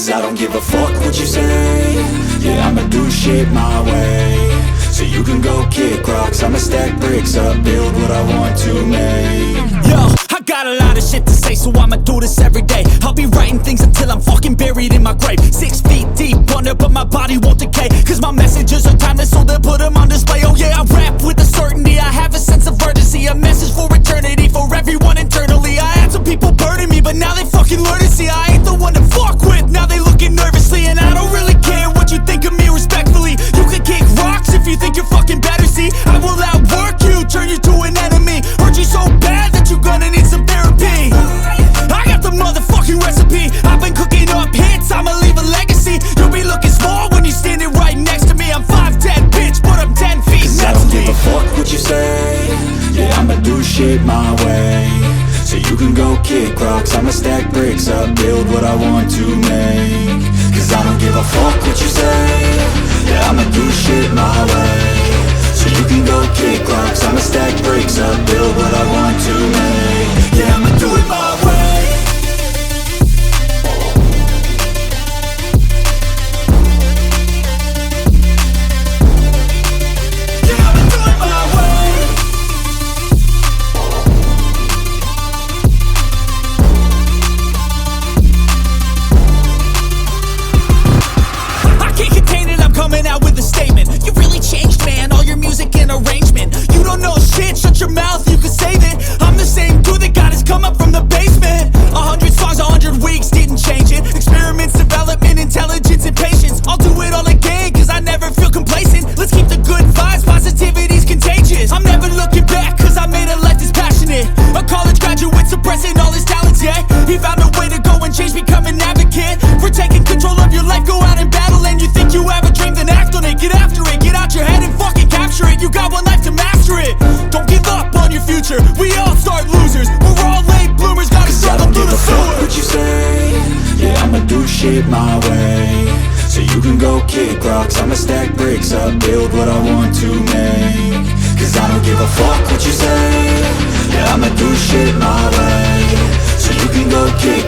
Cause I don't give a fuck what you say. Yeah, I'ma do shit my way. So you can go kick rocks, I'ma stack bricks up, build what I want to make. Yo, I got a lot of shit to say, so I'ma do this every day. I'll be writing things until I'm fucking buried in my grave. 6 feet deep under, but my body won't decay. Cause my messages are timeless, so they'll put them on display. Oh yeah, I rap with a certainty, I have a sense of urgency. A message for eternity, for everyone internally. I had some people burning me, but now they fucking learn to see I ain't the one to fuck with, now they looking nervously. And I don't really care what you think of me, respectfully. You can kick rocks if you think you're fucking better, see. I will outwork you, turn you to an enemy. Hurt you so bad that you're gonna need some therapy. I got the motherfucking recipe. I've been cooking up hits, I'ma leave a legacy. You'll be looking small when you're standing right next to me. I'm 5'10", bitch, but I'm 10 feet Cause next I don't to me. give a fuck what you say. Yeah, I'ma do shit my way. So you can go kick rocks, I'ma stack bricks up, build what I want to make. Cause I don't give a fuck what you say. Yeah, I'ma do shit my way. So you can go kick rocks, I'ma stack bricks up, build what I want to make. Yeah, I'ma do it my way. Coming out with a statement. You really changed, man, all your music and arrangement. You don't know shit, shut your mouth, you can save it. I'm the same dude that got his come up from the basement. 100 songs, 100 weeks, didn't change it. Experiments, development, intelligence, and patience. I'll do it all again, cause I never feel complacent. Let's keep the good vibes, positivity's contagious. I'm never looking back, cause I made a life that's passionate. A college graduate suppressing all his talents, yeah. He found a way to go and change, become an advocate. For taking control of your life, go out and battle. And you think you have a dream, then act on it. Get after it, get out your head and fucking capture it. You got one life to master it. Don't give up on your future, we all start losers. We're all late bloomers, gotta struggle through the sewer. I don't give a fuck what you say. Yeah, I'ma do shit my way. So you can go kick rocks, I'ma stack bricks up, build what I want to make. Cause I don't give a fuck what you say. Yeah, I'ma do shit my way. So you can go kick